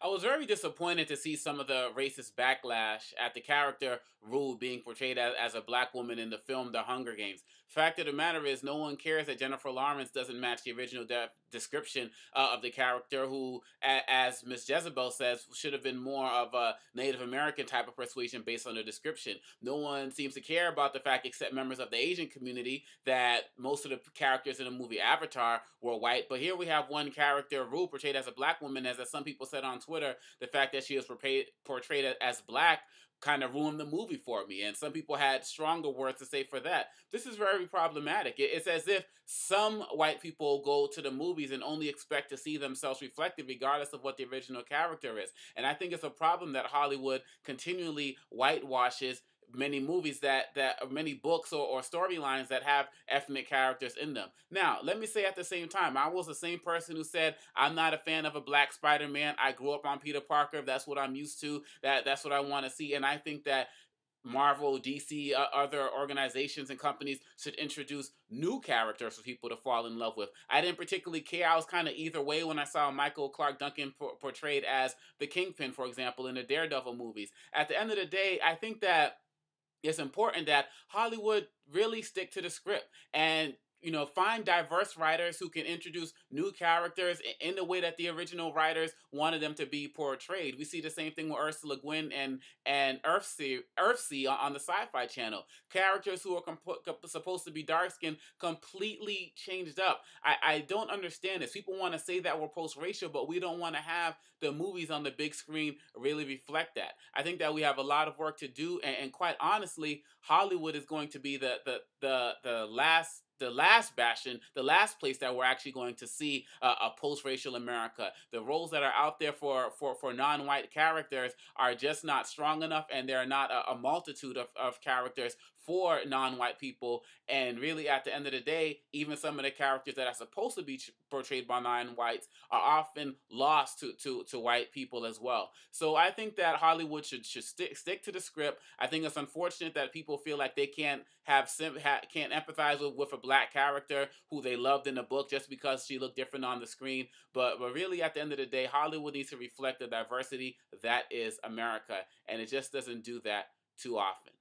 I was very disappointed to see some of the racist backlash at the character Rue being portrayed as a black woman in the film The Hunger Games. Fact of the matter is, no one cares that Jennifer Lawrence doesn't match the original description of the character, who, as Miss Jezebel says, should have been more of a Native American type of persuasion based on the description. No one seems to care about the fact, except members of the Asian community, that most of the characters in the movie Avatar were white. But here we have one character, Rue, portrayed as a black woman, as some people said on Twitter, the fact that she was portrayed as black kind of ruined the movie for me. And some people had stronger words to say for that. This is very problematic. It's as if some white people go to the movies and only expect to see themselves reflected regardless of what the original character is. And I think it's a problem that Hollywood continually whitewashes many movies that many books or storylines that have ethnic characters in them. Now, let me say at the same time, I was the same person who said I'm not a fan of a black Spider-Man. I grew up on Peter Parker. That's what I'm used to. That's what I want to see. And I think that Marvel, DC, other organizations and companies should introduce new characters for people to fall in love with. I didn't particularly care. I was kind of either way when I saw Michael Clark Duncan portrayed as the Kingpin, for example, in the Daredevil movies. At the end of the day, I think that it's important that Hollywood really stick to the script and find diverse writers who can introduce new characters in the way that the original writers wanted them to be portrayed. We see the same thing with Ursula Gwynn and Earthsea on the Sci-Fi Channel. Characters who are supposed to be dark skinned completely changed up. I don't understand this. People want to say that we're post-racial, but we don't want to have the movies on the big screen really reflect that. I think that we have a lot of work to do, and quite honestly, Hollywood is going to be the last bastion, the last place that we're actually going to see a post-racial America. The roles that are out there for non-white characters are just not strong enough, and there are not a multitude of characters for non-white people. And really, at the end of the day, even some of the characters that are supposed to be portrayed by non-whites are often lost to white people as well. So I think that Hollywood should stick to the script. I think it's unfortunate that people feel like they can't can't empathize with a black character who they loved in the book just because she looked different on the screen. But really, at the end of the day, Hollywood needs to reflect the diversity that is America, and it just doesn't do that too often.